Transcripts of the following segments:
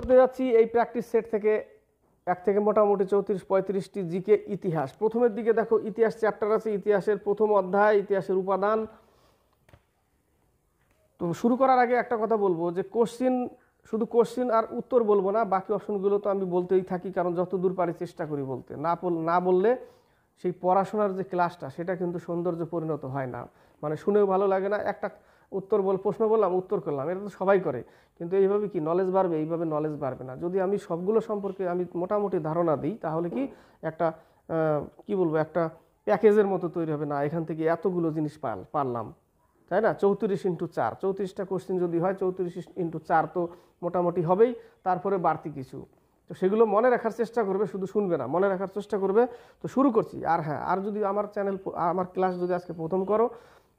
করতে যাচ্ছি এই প্র্যাকটিস সেট থেকে এক থেকে মোটামুটি 34-35টি জিকে ইতিহাস। প্রথমের দিকে দেখো ইতিহাস চ্যাপ্টার আছে, ইতিহাসের প্রথম অধ্যায় ইতিহাসের উপাদান। তো শুরু করার আগে একটা কথা বলবো যে শুধু কোশ্চিন আর উত্তর বলবো না, বাকি অপশনগুলো তো আমি বলতেই থাকি, কারণ যত দূর পারি চেষ্টা করি বলতে। না বললে সেই পড়াশোনার যে ক্লাসটা সেটা কিন্তু সৌন্দর্য পরিণত হয় না, মানে শুনেও ভালো লাগে না। একটা প্রশ্ন বললাম, উত্তর করলাম, এটা তো সবাই করে, কিন্তু এইভাবে কি নলেজ বাড়বে? এইভাবে নলেজ বাড়বে না। যদি আমি সবগুলো সম্পর্কে আমি মোটামুটি ধারণা দিই, তাহলে কি একটা একটা প্যাকেজের মতো তৈরি হবে। না, এখান থেকে এতগুলো জিনিস পারলাম, তাই না? 34x4, 34টা কোশ্চেন যদি হয় 34x4 তো মোটামুটি হবেই, তারপরে বাড়তি কিছু। তো সেগুলো মনে রাখার চেষ্টা করবে, শুধু শুনবে না, মনে রাখার চেষ্টা করবে। তো শুরু করছি। আর হ্যাঁ, আর যদি আমার ক্লাস যদি আজকে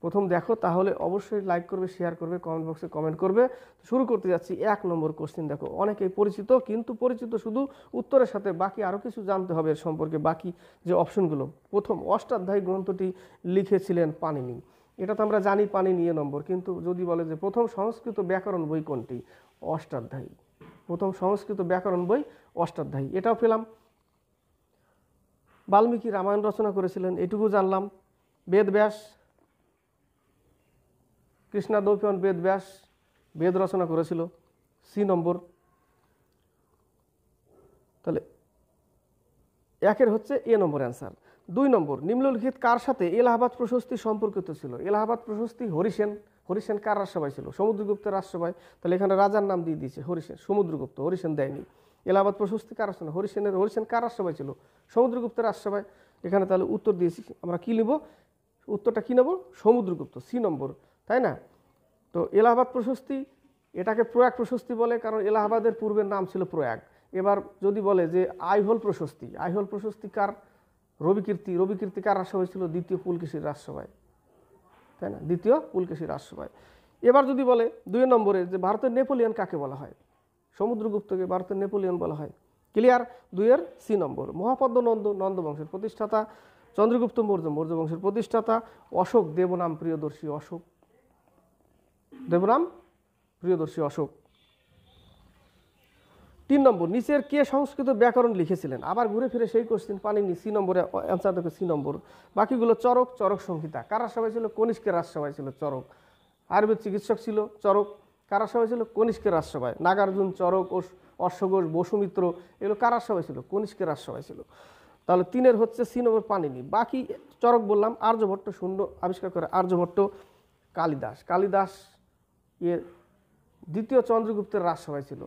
প্রথম দেখো, তাহলে অবশ্যই লাইক করবে, শেয়ার করবে, কমেন্ট বক্সে কমেন্ট করবে। শুরু করতে যাচ্ছি 1 নম্বর কোশ্চেন। দেখো অনেকেই পরিচিত, কিন্তু পরিচিত শুধু উত্তরের সাথে, বাকি আরও কিছু জানতে হবে এর সম্পর্কে। বাকি যে অপশনগুলো, প্রথম অষ্টাধ্যায়ী গ্রন্থটি লিখেছিলেন পাণিনি। এটা তো আমরা জানি পাণিনি নম্বর, কিন্তু যদি বলে যে প্রথম সংস্কৃত ব্যাকরণ বই কোনটি, অষ্টাধ্যায়ী। প্রথম সংস্কৃত ব্যাকরণ বই অষ্টাধ্যায়ী, এটাও পেলাম। বাল্মীকি রামায়ণ রচনা করেছিলেন, এটুকু জানলাম। বেদব্যাস, কৃষ্ণাদ্বৈপায়ন বেদব্যাস বেদ রচনা করেছিল, সি নম্বর। তাহলে 1-এর হচ্ছে এ নম্বর অ্যান্সার। 2 নম্বর, নিম্নলিখিত কার সাথে এলাহাবাদ প্রশস্তি সম্পর্কিত ছিল? এলাহাবাদ প্রশস্তি হরিসেন কার রাজসভায় ছিল? সমুদ্রগুপ্তের রাজসভায়। তাহলে এখানে রাজার নাম দিয়ে দিয়েছে হরিসেন, সমুদ্রগুপ্ত, হরিসেন দেয়নি। এলাহাবাদ প্রশস্তি কার রচনা? হরিসেন কার রাজসভায় ছিল? সমুদ্রগুপ্তের রাজসভায়। এখানে তাহলে উত্তর দিয়েছি, আমরা কি নেব? উত্তরটা কি নেব? সমুদ্রগুপ্ত, সি নম্বর, তাই না? তো এলাহাবাদ প্রশস্তি, এটাকে প্রয়াগ প্রশস্তি বলে, কারণ এলাহাবাদের পূর্বের নাম ছিল প্রয়াগ। এবার যদি বলে যে আইহোল প্রশস্তি কার? রবিকীর্তি কার রাজসভায় ছিল? দ্বিতীয় পুলকেশীর রাজসভায়, তাই না? দ্বিতীয় পুলকেশীর রাজসভায়। এবার যদি বলে 2 নম্বরে যে ভারতের নেপোলিয়ন কাকে বলা হয়? সমুদ্রগুপ্তকে ভারতের নেপোলিয়ন বলা হয়। ক্লিয়ার? 2-এর সি নম্বর। মহাপদ্ম নন্দ বংশের প্রতিষ্ঠাতা, চন্দ্রগুপ্ত মৌর্য বংশের প্রতিষ্ঠাতা, অশোক দেবনাম প্রিয়দর্শী অশোক। 3 নম্বর, নিচের কে সংস্কৃত ব্যাকরণ লিখেছিলেন? আবার ঘুরে ফিরে সেই কোশ্চেন, পাণিনি, সি নম্বরে অ্যান্সার দেখো, সি নম্বর। বাকিগুলো চরক সংহিতা কার রাজসভায় ছিল? কনিষ্কের রাজসভায় ছিল চরক। আয়ুর্বেদ চিকিৎসক ছিল চরক, কার রাজসভায় ছিল? কনিষ্কের রাজসভায়। নাগার্জুন, চরক, অশ্বঘোষ, বসুমিত্র, এগুলো কার রাজসভায় ছিল? কনিষ্কের রাজসভায় ছিল। তাহলে 3-এর হচ্ছে সি নম্বর পাণিনি। বাকি চরক বললাম, আর্যভট্ট শূন্য আবিষ্কার করে আর্যভট্ট। কালিদাস এর দ্বিতীয় চন্দ্রগুপ্তের রাজসভায় ছিল,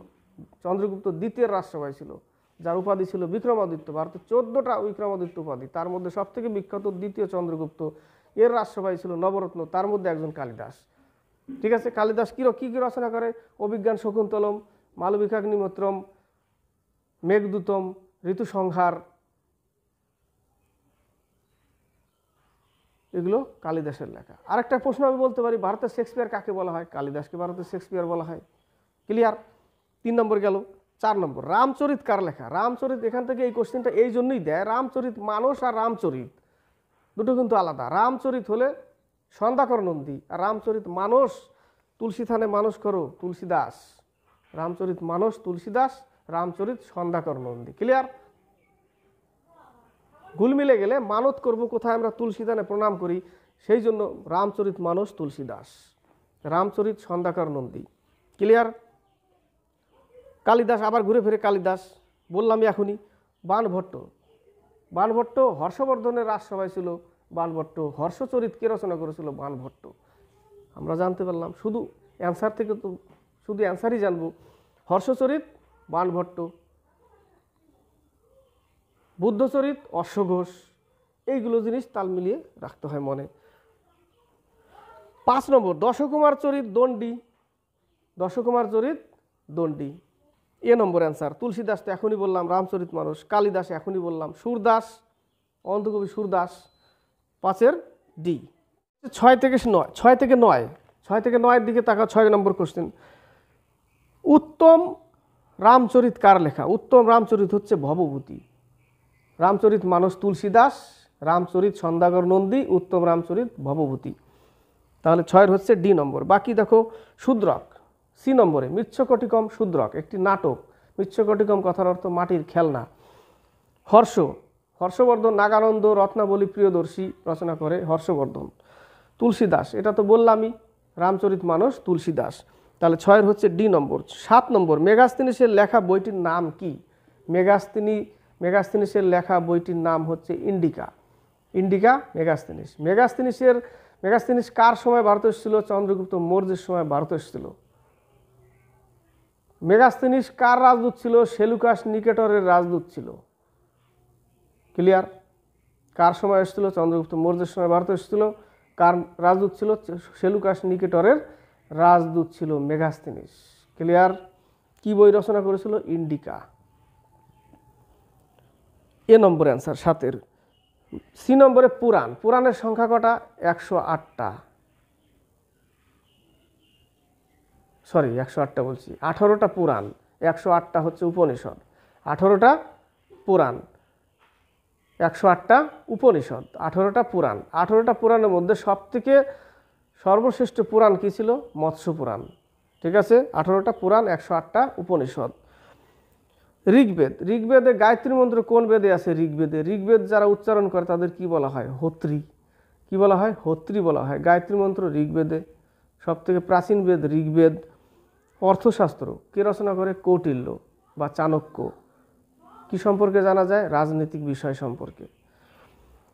চন্দ্রগুপ্ত দ্বিতীয় রাজসভায় ছিল, যার উপাধি ছিল বিক্রমাদিত্য। ভারতের 14টা বিক্রমাদিত্য উপাধি, তার মধ্যে সবথেকে বিখ্যাত দ্বিতীয় চন্দ্রগুপ্ত, এর রাজসভায় ছিল নবরত্ন, তার মধ্যে একজন কালিদাস। ঠিক আছে? কালিদাস কি রচনা করে? অভিজ্ঞান শকুন্তলম, মালবিকাগ্নিমিত্রম, মেঘদূতম, ঋতুসংহার, এগুলো কালিদাসের লেখা। আরেকটা প্রশ্ন আমি বলতে পারি, ভারতের শেক্সপিয়ার কাকে বলা হয়? কালিদাসকে ভারতের শেক্সপিয়ার বলা হয়। ক্লিয়ার? 3 নম্বর গেল। 4 নম্বর, রামচরিত কার লেখা? রামচরিত, এখান থেকে এই কোশ্চেনটা এই জন্যই দেয়, রামচরিত মানস আর রামচরিত দুটো কিন্তু আলাদা। রামচরিত হলে সন্ধ্যাকর নন্দী, আর রামচরিত মানস তুলসী থানে মানুষ করো তুলসীদাস। রামচরিত মানস তুলসীদাস, রামচরিত সন্ধ্যাকর নন্দী। ক্লিয়ার? ভুল মিলে গেলে মানত করব কোথায়? আমরা তুলসী থানে প্রণাম করি, সেই জন্য রামচরিত মানস তুলসীদাস, রামচরিত সন্ধ্যাকর নন্দী। ক্লিয়ার? কালিদাস, আবার ঘুরে ফিরে কালিদাস বললাম এখনই। বাণভট্ট হর্ষবর্ধনের রাজসভায় ছিল। বাণভট্ট। হর্ষচরিত কে রচনা করেছিল? বাণভট্ট। আমরা জানতে পারলাম, শুধু অ্যান্সার থেকে তো শুধু অ্যান্সারই জানবো। হর্ষচরিত বাণভট্ট, বুদ্ধচরিত অশ্বঘোষ। এইগুলো জিনিস তাল মিলিয়ে রাখতে হয় মনে। 5 নম্বর, দশকুমার চরিত দণ্ডী, এ নম্বর অ্যান্সার। তুলসীদাস তো এখনই বললাম, রামচরিত মানস। কালিদাস এখনই বললাম, সুরদাস, অন্ধকবি সুরদাস। 5-এর ডি। 6 থেকে 9 দিকে তাকাও। 6 নম্বর কোশ্চেন, উত্তম রামচরিত কার লেখা? উত্তম রামচরিত হচ্ছে ভবভূতি। রামচরিত মানস তুলসীদাস, রামচরিত সন্ধ্যাকর নন্দী, উত্তম রামচরিত ভবভূতি। তাহলে 6-এর হচ্ছে ডি নম্বর। বাকি দেখো, শূদ্রক, সি নম্বরে। মৃচ্ছকটিকম শূদ্রক একটি নাটক। মৃচ্ছকটিকম কথার অর্থ মাটির খেলনা। হর্ষ, হর্ষবর্ধন নাগানন্দ রত্নাবলী প্রিয়দর্শী রচনা করে হর্ষবর্ধন। তুলসীদাস, এটা তো বললামই, রামচরিতমানস তুলসীদাস। তাহলে 6-এর হচ্ছে ডি নম্বর। 7 নম্বর, মেগাস্তিনিসের লেখা বইটির নাম কি? মেগাস্তিনিসের লেখা বইটির নাম হচ্ছে ইন্ডিকা। Indica Megasthenes. মেগাস্তিনিস কার সময় ভারতে এসেছিল? চন্দ্রগুপ্ত মৌর্যের সময় ভারতে এসেছিল। মেগাস্তিনিস কার রাজদূত ছিল? সেলুকাস নিকেটরের রাজদূত ছিল। ক্লিয়ার? কার সময় এসেছিল? চন্দ্রগুপ্ত মৌর্যের সময় ভারতে এসেছিল। কার রাজদূত ছিল? সেলুকাস নিকেটরের রাজদূত ছিল মেগাস্তিনিস। ক্লিয়ার? কি বই রচনা করেছিল? ইন্ডিকা। এ নম্বর অ্যান্সার 7-এর। সি নম্বরে পুরাণ। পুরাণের সংখ্যা কটা? 108টা। সরি, 108টা বলছি, 18টা পুরাণ, 108টা হচ্ছে উপনিষদ। 18টা পুরাণ, 108টা উপনিষদ, 18টা পুরাণ। 18টা পুরাণের মধ্যে সবথেকে সর্বশ্রেষ্ঠ পুরাণ কি ছিল? মৎস্য পুরাণ। ঠিক আছে? 18টা পুরাণ, 108টা উপনিষদ। ঋগ্বেদ। ঋগ্বেদে গায়ত্রী মন্ত্র কোন বেদে আছে? ঋগ্বেদে। ঋগ্বেদ যারা উচ্চারণ করে তাদের কি বলা হয়? হোত্রী। কি বলা হয়? হোত্রী বলা হয়। গায়ত্রী মন্ত্র ঋগ্বেদে। সবথেকে প্রাচীন বেদ ঋগ্বেদ। অর্থশাস্ত্র কে রচনা করে? কৌটিল্য বা চাণক্য। কি সম্পর্কে জানা যায়? রাজনৈতিক বিষয় সম্পর্কে।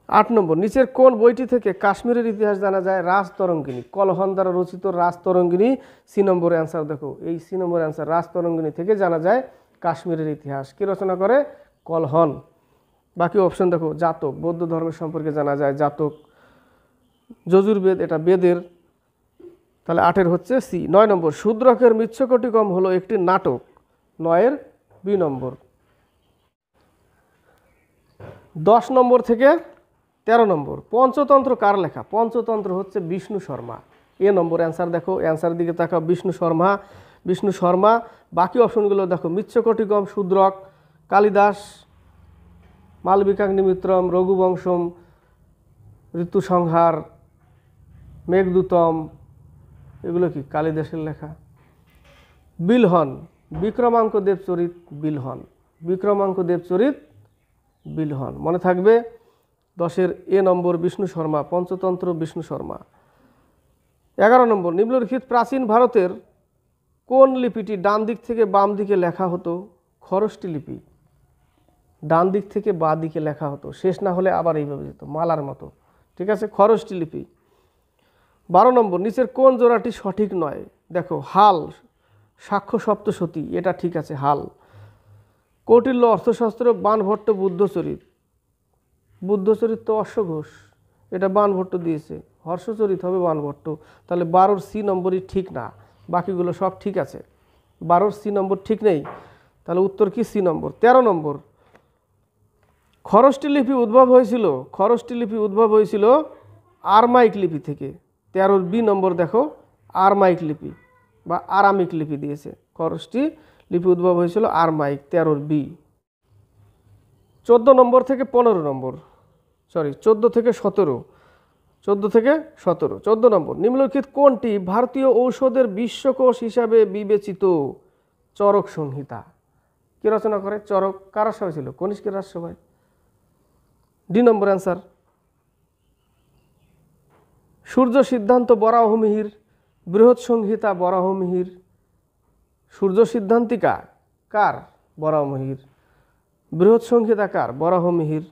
8 নম্বর, নিচের কোন বইটি থেকে কাশ্মীরের ইতিহাস জানা যায়? রাজতরঙ্গিনী। কলহন দ্বারা রচিত রাজতরঙ্গিনী। সি নম্বর অ্যান্সার দেখো, এই সি নম্বর অ্যান্সার। রাজতরঙ্গিনী থেকে জানা যায় কাশ্মীরের ইতিহাস। কে রচনা করে? কলহন। বাকি অপশন দেখো, জাতক, বৌদ্ধ ধর্মের সম্পর্কে জানা যায় জাতক। যজুর্বেদ, এটা বেদের। তাহলে 8-এর হচ্ছে সি। 9 নম্বর, শূদ্রকের মৃচ্ছকটিকম হলো একটি নাটক। 9-এর বি নম্বর। 10 নম্বর থেকে 13 নম্বর, পঞ্চতন্ত্র কার লেখা? পঞ্চতন্ত্র হচ্ছে বিষ্ণু শর্মা। এ নম্বর অ্যান্সার দেখো, অ্যান্সারের দিকে তাকাও, বিষ্ণু শর্মা। বিষ্ণু শর্মা। বাকি অপশনগুলো দেখো, মৃচ্ছকটিকম, শূদ্রক, কালিদাস, মালবিকাগ্নিমিত্রম, রঘুবংশম, ঋতুসংহার, মেঘদূতম, এগুলো কি? কালিদাসের লেখা। বিলহন, বিক্রমাঙ্ক দেবচরিত, বিলহন। বিক্রমাঙ্ক দেবচরিত, বিলহন। মনে থাকবে। 10-এর এ নম্বর বিষ্ণু শর্মা, পঞ্চতন্ত্র বিষ্ণু শর্মা। 11 নম্বর, নিম্নলিখিত প্রাচীন ভারতের কোন লিপিটি ডান দিক থেকে বাম দিকে লেখা হতো? খরষ্টি লিপি। ডান দিক থেকে বাঁ দিকে লেখা হতো, শেষ না হলে আবার এইভাবে যেত, মালার মতো। ঠিক আছে? খরষ্টি লিপি। 12 নম্বর, নিচের কোন জোড়াটি সঠিক নয়? দেখো, হাল, সাক্ষ্য সপ্তশতী, এটা ঠিক আছে, হাল। কৌটিল্য অর্থশাস্ত্র, বাণভট্ট বুদ্ধচরিত। বুদ্ধচরিত তো অশ্বঘোষ, এটা বাণভট্ট দিয়েছে। হর্ষচরিত হবে বাণভট্ট। তাহলে 12-র সি নম্বরই ঠিক না, বাকিগুলো সব ঠিক আছে। 12-র সি নম্বর ঠিক নেই, তাহলে উত্তর কি? সি নম্বর। 13 নম্বর, খরষ্টি লিপি উদ্ভব হয়েছিল, খরষ্টি লিপি উদ্ভব হয়েছিল আরমাইক লিপি থেকে। 13-র বি নম্বর দেখো, আরমাইক লিপি বা আরামিক লিপি দিয়েছে। খরষ্টি লিপি উদ্ভব হয়েছিল আরমাইক, 13-র বি। 14 নম্বর থেকে 15 নম্বর, সরি 14 থেকে 17, 14 নম্বর, নিম্নলিখিত কোনটি ভারতীয় ঔষধের বিশ্বকোষ হিসাবে বিবেচিত? চরক সংহিতা। কে রচনা করে? চরক। কার রাজসভায় ছিল? কনিষ্কের রাজসভায়। ডি নম্বর অ্যান্সার। সূর্য সিদ্ধান্ত বরাহমিহির, বৃহৎ সংহিতা বরাহমিহির। সূর্য সিদ্ধান্তিকা কার? বরাহমিহির। বৃহৎ সংহিতা কার? বরাহমিহির।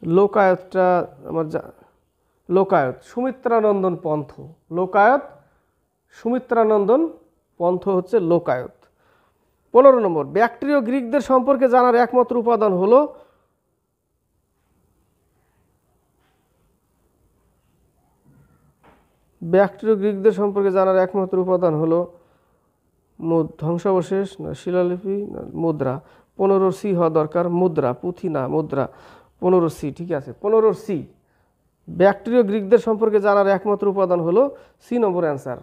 লোকায়তটা আমার লোকায়ত সুমিত্রানন্দন পন্থ। লোকায়ত সুমিত্রানন্দন পন্থ হচ্ছে লোকায়ত। 15 নম্বর, ব্যাকট্রিয় গ্রিকদের সম্পর্কে জানার একমাত্র উপাদান হলো ব্যাকট্রিয় গ্রিকদের সম্পর্কে জানার একমাত্র উপাদান হলো ধ্বংসাবশেষ না শিলালিপি না মুদ্রা। 15 সি হওয়া দরকার, মুদ্রা, পুঁথি না মুদ্রা। 15 সি ঠিক আছে, 15 সি। ব্যাকট্রিয় গ্রিকদের সম্পর্কে জানার একমাত্র উপাদান হলো সি নম্বর অ্যান্সার,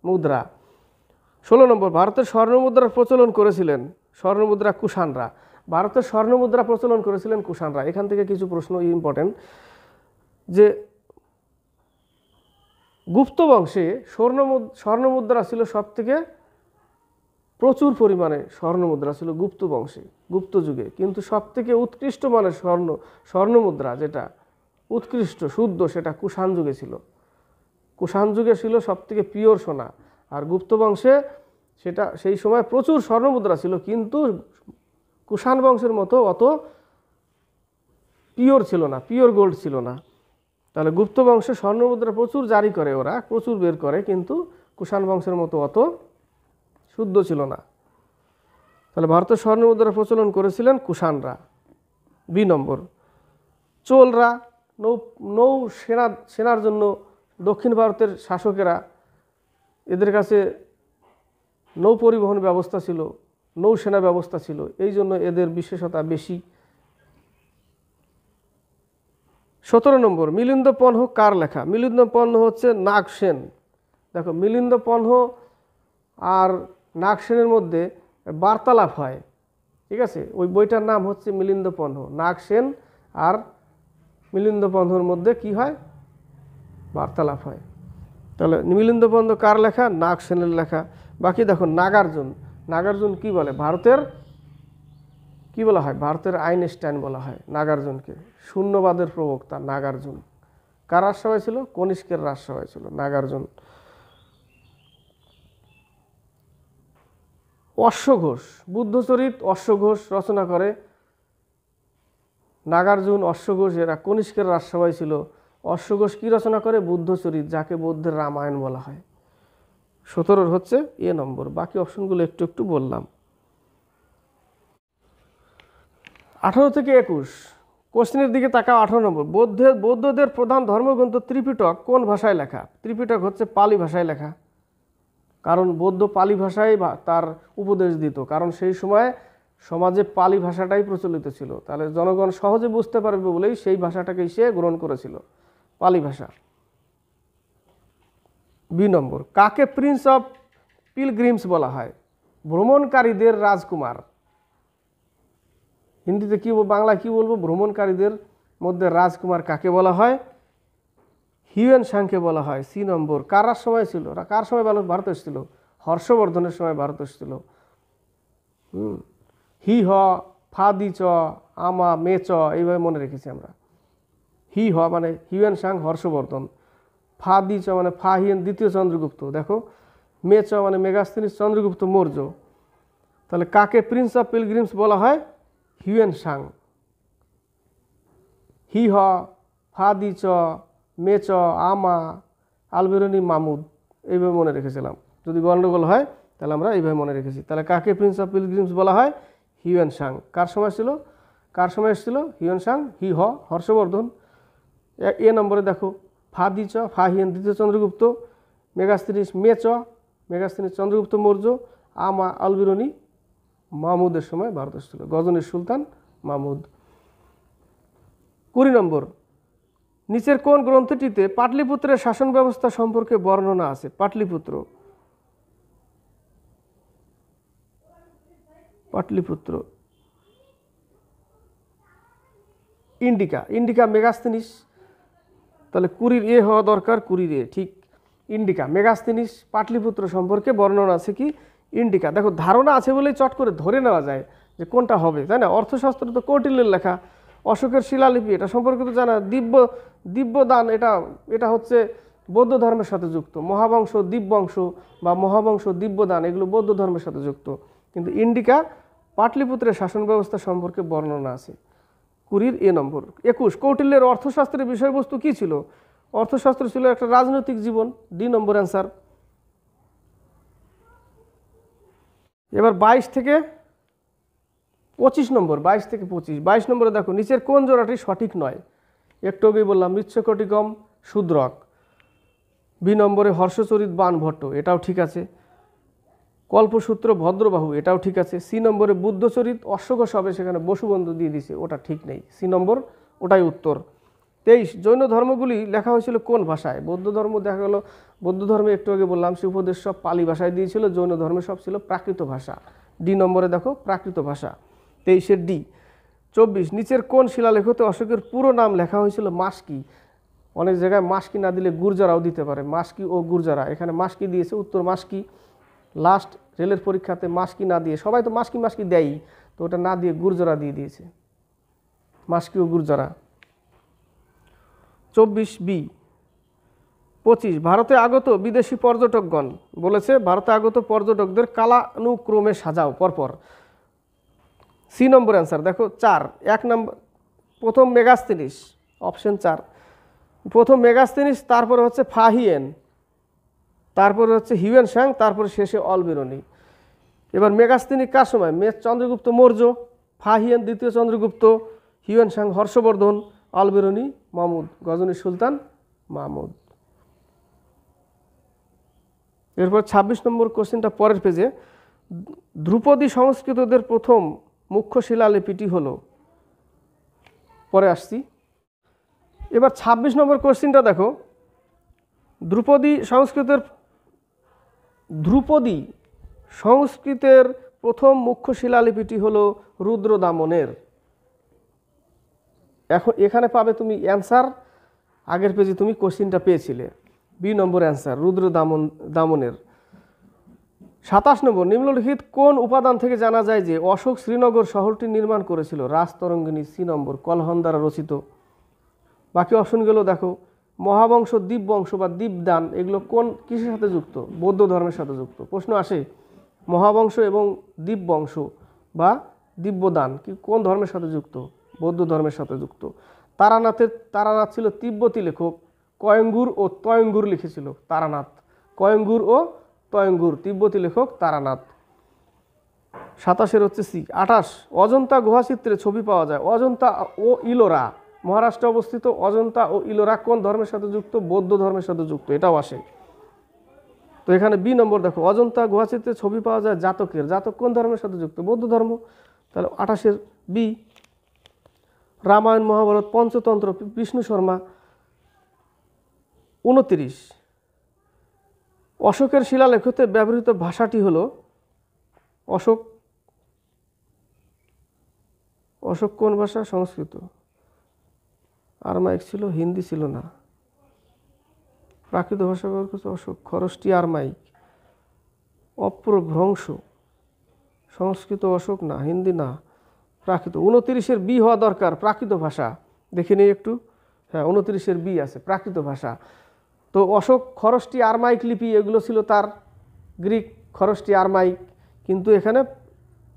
মুদ্রা। 16 নম্বর, ভারতের স্বর্ণমুদ্রার প্রচলন করেছিলেন স্বর্ণমুদ্রা কুষাণরা। ভারতের স্বর্ণমুদ্রা প্রচলন করেছিলেন কুষাণরা। এখান থেকে কিছু প্রশ্ন ইম্পর্টেন্ট, যে গুপ্ত বংশে স্বর্ণমুদ্রা ছিল সবথেকে প্রচুর পরিমাণে স্বর্ণমুদ্রা ছিল গুপ্ত বংশে, গুপ্ত যুগে। কিন্তু সবথেকে উৎকৃষ্ট মানের স্বর্ণমুদ্রা যেটা উৎকৃষ্ট শুদ্ধ সেটা কুষাণ যুগে ছিল। কুষাণ যুগে ছিল সবথেকে পিওর সোনা। আর গুপ্ত বংশে সেটা সেই সময় প্রচুর স্বর্ণমুদ্রা ছিল, কিন্তু কুষাণ বংশের মতো অত পিওর ছিল না, পিওর গোল্ড ছিল না। তাহলে গুপ্ত বংশে স্বর্ণমুদ্রা প্রচুর জারি করে, ওরা প্রচুর বের করে, কিন্তু কুষাণ বংশের মতো অত শুদ্ধ ছিল না। তাহলে ভারতের স্বর্ণমুদ্রা প্রচলন করেছিলেন কুষাণরা। বি নম্বর, চোলরা নৌ সেনার জন্য দক্ষিণ ভারতের শাসকেরা, এদের কাছে নৌ পরিবহন ব্যবস্থা ছিল, নৌসেনা ব্যবস্থা ছিল, এই জন্য এদের বিশেষতা বেশি। 17 নম্বর, মিলিন্দ পন্হ কার লেখা? মিলিন্দ পন্হ হচ্ছে নাগসেন। দেখো, মিলিন্দ পন্হ আর নাগসেনের মধ্যে বার্তালাপ হয়, ঠিক আছে? ওই বইটার নাম হচ্ছে মিলিন্দ পন্হ। নাগসেন আর মিলিন্দ পন্হর মধ্যে কি হয়? বার্তালাপ হয়। তাহলে মিলিন্দ পন্হ কার লেখা? নাগসেনের লেখা। বাকি দেখো, নাগার্জুন। নাগার্জুন কি বলে? ভারতের কি বলা হয়? ভারতের আইনস্টাইন বলা হয় নাগার্জুনকে। শূন্যবাদের প্রবক্তা নাগার্জুন। কার রাজসভায় ছিল? কনিষ্কের রাজসভায় ছিল নাগার্জুন। অশ্বঘোষ, বুদ্ধচরিত অশ্বঘোষ রচনা করে নাগার্জুন, অশ্বঘোষ, এরা কনিষ্কের রাজসভায় ছিল। অশ্বঘোষ কি রচনা করে? বুদ্ধচরিত, যাকে বৌদ্ধের রামায়ণ বলা হয়। 17 হচ্ছে এ নম্বর। বাকি অপশনগুলো একটু একটু বললাম। 18 থেকে 21 কোশ্চেনের দিকে তাকাও। 18 নম্বর, বৌদ্ধদের প্রধান ধর্মগ্রন্থ ত্রিপিটক কোন ভাষায় লেখা? ত্রিপিটক হচ্ছে পালি ভাষায় লেখা, কারণ বৌদ্ধ পালি ভাষায় তার উপদেশ দিত, কারণ সেই সময় সমাজে পালি ভাষাটাই প্রচলিত ছিল। তাহলে জনগণ সহজে বুঝতে পারবে বলেই সেই ভাষাটাকেই সে গ্রহণ করেছিল, পালি ভাষা। বি নম্বর, কাকে প্রিন্স অফ পিলগ্রিমস বলা হয়? ভ্রমণকারীদের রাজকুমার। হিন্দিতে কি, বাংলায় কি বলবো? ভ্রমণকারীদের মধ্যে রাজকুমার কাকে বলা হয়? হিউয়েন সাংকে বলা হয়। সি নম্বর, কার সময় ছিল? কার সময় ভারত এসেছিল? হর্ষবর্ধনের সময় ভারত এসেছিল। হি হ, ফা দি চ, আমা মে চ, এইভাবে মনে রেখেছি আমরা। হি হ মানে হিউয়েন সাং হর্ষবর্ধন, ফা দি চ মানে ফা হিয়েন দ্বিতীয় চন্দ্রগুপ্ত, দেখো মে চ মানে মেগাস্তিনিস চন্দ্রগুপ্ত মৌর্য। তাহলে কাকে প্রিন্স অফ পিলগ্রিমস বলা হয়? Hiuen Tsang. হি হ, ফা দি চ, মে চ, আমা, আলবেরনি, মামুদ, এইভাবে মনে রেখেছিলাম। যদি গন্ডগোল হয় তাহলে আমরা এইভাবে মনে রেখেছি। তাহলে কাকে প্রিন্স অফ পিলগ্রিমস বলা হয়? Hiuen Tsang. কার সময় ছিল? কার সময় এসেছিল? Hiuen Tsang. হি হ হর্ষবর্ধন। এ নম্বরে দেখো, ফা দি চ, ফা হিয়েন দ্বিতীয় চন্দ্রগুপ্ত, মেগাস্তিনিস মে চ, মেগাস্তিনিস চন্দ্রগুপ্ত মৌর্য, আমা আলবেরনি মামুদের সময় ভারত এসেছিল, গজনীর সুলতান মামুদ। 20 নম্বর, নিচের কোন গ্রন্থটিতে পাটলিপুত্রের শাসন ব্যবস্থা সম্পর্কে বর্ণনা আছে? Pataliputra, Pataliputra, indica, indica Megasthenes. তাহলে 20 এ হওয়া দরকার, 20 এ ঠিক। ইন্ডিকা, মেগাস্তিনিস, পাটলিপুত্র সম্পর্কে বর্ণনা আছে কি? ইন্ডিকা। দেখো, ধারণা আছে বলেই চট করে ধরে নেওয়া যায় যে কোনটা হবে, তাই না? অর্থশাস্ত্র তো কৌটিল্যের লেখা, অশোকের শিলালিপি, এটা সম্পর্কে তো জানা। দিব্যদান, এটা হচ্ছে বৌদ্ধ ধর্মের সাথে যুক্ত। মহাবংশ দিব্যবংশ বা মহাবংশ দিব্যদান, এগুলো বৌদ্ধ ধর্মের সাথে যুক্ত। কিন্তু ইন্ডিকা পাটলিপুত্রের শাসন ব্যবস্থা সম্পর্কে বর্ণনা আছে। 20 এ নম্বর। 21 কৌটিল্যের অর্থশাস্ত্রের বিষয়বস্তু কি ছিল? অর্থশাস্ত্র ছিল একটা রাজনৈতিক জীবন। ডি নম্বর অ্যান্সার। এবার 22 থেকে 25 নম্বর, 22 থেকে 25। 22 নম্বরে দেখো, নিচের কোন জোড়াটি সঠিক নয়? একটু আগেই বললাম মৃচ্ছকটিকম শূদ্রক। বি নম্বরে হর্ষচরিত বাণভট্ট, এটাও ঠিক আছে। কল্পসূত্র ভদ্রবাহু, এটাও ঠিক আছে। সি নম্বরে বুদ্ধচরিত অশ্বঘোষ হবে, সেখানে বসুবন্ধু দিয়ে দিছে, ওটা ঠিক নেই। সি নম্বর, ওটাই উত্তর। 23 জৈন ধর্মগুলি লেখা হয়েছিল কোন ভাষায়? বৌদ্ধ ধর্ম দেখা গেল, বৌদ্ধ ধর্মে একটু আগে বললাম সে উপদেশ সব পালি ভাষায় দিয়েছিল, জৈন ধর্মে সব ছিল প্রাকৃত ভাষা। ডি নম্বরে দেখো, প্রাকৃত ভাষা। 23 ডি। 24 নিচের কোন শিলালেখতে অশোকের পুরো নাম লেখা হয়েছিল? মাস্কি। অনেক জায়গায় মাস্কি না দিলে গুর্জরাও দিতে পারে, মাস্কি ও গুর্জরা, এখানে মাস্কি দিয়েছে, উত্তর মাস্কি। লাস্ট রেলের পরীক্ষাতে মাস্কি না দিয়ে, সবাই তো মাস্কি মাস্কি দেয়ই, তো ওটা না দিয়ে গুর্জরা দিয়ে দিয়েছে, মাস্কি ও গুর্জরা। 24B। 25 ভারতে আগত বিদেশি পর্যটকগণ, বলেছে ভারতে আগত পর্যটকদের কালানুক্রমে সাজাও পরপর। সি নম্বর অ্যান্সার দেখো 4। 1 নম্বর প্রথম মেগাস্তিনিস, অপশন 4, প্রথম মেগাস্তিনিস, তারপরে হচ্ছে ফাহিয়েন, তারপরে হচ্ছে হিউয়েন সাং, তারপরে শেষে অলবেরনি। এবার মেগাস্তিনিস কার সময়? চন্দ্রগুপ্ত মৌর্য, ফাহিয়েন দ্বিতীয় চন্দ্রগুপ্ত, হিউয়েন সাং হর্ষবর্ধন, অলবেরনি মাহমুদ, গজনীর সুলতান মাহমুদ। এরপর 26 নম্বর কোশ্চেনটা পরের পেজে। ধ্রুপদী সংস্কৃতদের প্রথম মুখ্য শিলালিপিটি হলো, পরে আসছি। এবার 26 নম্বর কোশ্চেনটা দেখো, ধ্রুপদী সংস্কৃতের প্রথম মুখ্য শিলালিপিটি হলো রুদ্রদামনের। এখন এখানে পাবে তুমি অ্যান্সার, আগের পেজে তুমি কোশ্চেনটা পেয়েছিলে, বি নম্বর অ্যান্সার রুদ্রদামনের। 27 নম্বর, নিম্নলিখিত কোন উপাদান থেকে জানা যায় যে অশোক শ্রীনগর শহরটি নির্মাণ করেছিল? রাজতরঙ্গিনী, সি নম্বর, কলহন দ্বারা রচিত। বাকি অপশনগুলো দেখো, মহাবংশ, দ্বীপবংশ বা দ্বীপদান, এগুলো কোন কিসের সাথে যুক্ত? বৌদ্ধ ধর্মের সাথে যুক্ত। প্রশ্ন আসে মহাবংশ এবং দ্বীপবংশ বা দিব্যদান কি কোন ধর্মের সাথে যুক্ত? বৌদ্ধ ধর্মের সাথে যুক্ত। তারানাথ ছিল তিব্বতী লেখক, কয়েঙ্গুর ও তয়ঙ্গুর লিখেছিল তারানাথ, কয়েঙ্গুর ও তয়ঙ্গুর, তিব্বতী লেখক তারানাথ। 27 হচ্ছে সি। 28, অজন্তা গুহাচিত্রে ছবি পাওয়া যায়। অজন্তা ও ইলোরা, মহারাষ্ট্রে অবস্থিত অজন্তা ও ইলোরা কোন ধর্মের সাথে যুক্ত? বৌদ্ধ ধর্মের সাথে যুক্ত, এটাও আসে। তো এখানে বি নম্বর দেখো, অজন্তা গুহাচিত্রে ছবি পাওয়া যায় জাতকের, জাতক কোন ধর্মের সাথে যুক্ত? বৌদ্ধ ধর্ম, তাহলে 28 বি। রামায়ণ মহাভারত পঞ্চতন্ত্র, বিষ্ণু শর্মা। 29, অশোকের শিলালেখতে ব্যবহৃত ভাষাটি হলো, অশোক কোন ভাষা? সংস্কৃত। আরমাইক ছিল, হিন্দি ছিল না। প্রাকৃত ভাষা ব্যবহার করছে অশোক, খরষ্টি আরমাইক। অপ্রভ্রংশ, সংস্কৃত অশোক না, হিন্দি না, প্রাকৃত। 29 বি হওয়া দরকার, প্রাকৃত ভাষা। দেখে নিই একটু, হ্যাঁ 29 বি আছে, প্রাকৃত ভাষা। তো অশোক খরষ্টি আরমাইক লিপি, এগুলো ছিল তার গ্রিক খরষ্টি আরমাইক, কিন্তু এখানে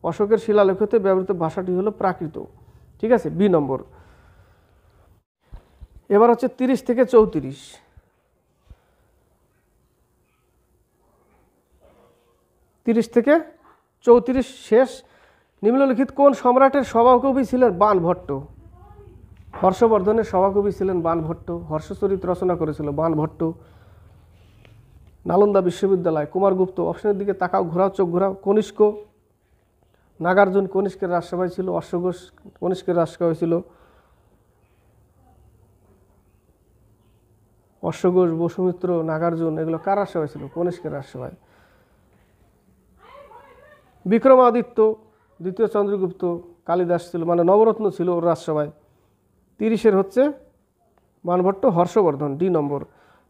অশোকের শিলালেখতে ব্যবহৃত ভাষাটি হলো প্রাকৃত। ঠিক আছে, বি নম্বর। এবার হচ্ছে 30 থেকে 34। 30 থেকে 34 শেষ। নিম্নলিখিত কোন সম্রাটের সভাকবি ছিলেন? বাণভট্ট। হর্ষবর্ধনের সভাকবি ছিলেন বাণভট্ট। হর্ষচরিত রচনা করেছিল বাণভট্ট। নালন্দা বিশ্ববিদ্যালয়, কুমারগুপ্ত। অপশনের দিকে তাকাও, ঘোরাও, চোখ ঘোরাও। কনিষ্ক, নাগার্জুন কনিষ্কের রাজসভায় ছিল। অশ্বঘোষ কনিষ্কের রাজসভায় ছিল। অশ্বঘোষ, বসুমিত্র, নাগার্জুন এগুলো কার রাজসভায় ছিল? কনিষ্কের রাজসভায়। বিক্রমাদিত্য, দ্বিতীয় চন্দ্রগুপ্ত, কালিদাস ছিল, মানে নবরত্ন ছিল ওর রাজসভায়। 30 হচ্ছে বাণভট্ট, হর্ষবর্ধন, ডি নম্বর।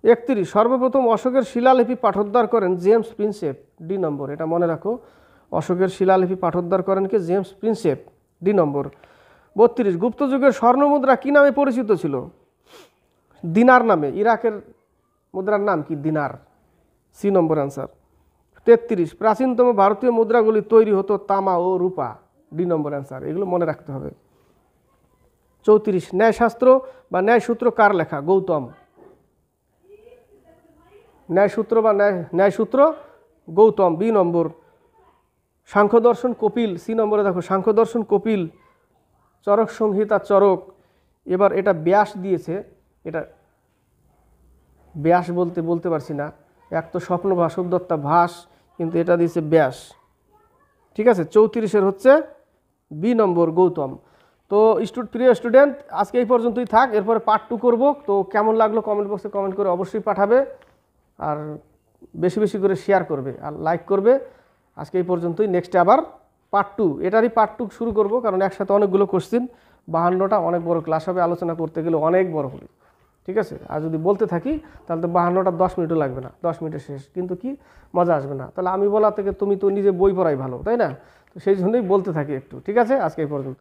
31, সর্বপ্রথম অশোকের শিলালিপি পাঠোদ্ধার করেন জেমস প্রিন্সেপ, ডি নম্বর। এটা মনে রাখো, অশোকের শিলালিপি পাঠোদ্ধার করেন কে? জেমস প্রিন্সেপ, ডি নম্বর। 32, গুপ্ত যুগের স্বর্ণমুদ্রা কি নামে পরিচিত ছিল? দিনার নামে। ইরাকের মুদ্রার নাম কি? দিনার, সি নম্বর অ্যান্সার। 33, প্রাচীনতম ভারতীয় মুদ্রাগুলি তৈরি হতো তামা ও রূপা, ডি নম্বর অ্যান্সার। এগুলো মনে রাখতে হবে। 34, ন্যায়শাস্ত্র বা ন্যায়সূত্র কার লেখা? গৌতম। ন্যায়সূত্র বা ন্যায়সূত্র গৌতম, বি নম্বর। সাংখ্য দর্শন কপিল, সি নম্বরে দেখো, সাংখ্য দর্শন কপিল। চরক সংহিতা চরক। এবার এটা ব্যাস দিয়েছে, এটা ব্যাস বলতে পারছি না, এক তো স্বপ্ন ভাস্বরদত্তা ভাস, কিন্তু এটা দিয়েছে ব্যাস। ঠিক আছে, 34 হচ্ছে বি নম্বর, গৌতম। তো প্রিয় স্টুডেন্ট, আজকে এই পর্যন্তই থাক, এরপরে পার্ট 2 করব। তো কেমন লাগলো কমেন্ট বক্সে কমেন্ট করে অবশ্যই পাঠাবে, আর বেশি বেশি করে শেয়ার করবে আর লাইক করবে। আজকে এই পর্যন্তই, নেক্সটে আবার পার্ট 2, এটারই পার্ট 2 শুরু করব, কারণ একসাথে অনেকগুলো কোশ্চেন, 52টা অনেক বড় ক্লাস হবে, আলোচনা করতে গেলে অনেক বড় হবে। ঠিক আছে। আর যদি বলতে থাকি তাহলে তো 52টা 10 মিনিটও লাগবে না, 10 মিনিটে শেষ, কিন্তু কি মজা আসবে না। তাহলে আমি বলা থেকে তুমি তো নিজে বই পড়াই ভালো, তাই না? তো সেই জন্যই বলতে থাকি একটু। ঠিক আছে, আজকে এই পর্যন্ত।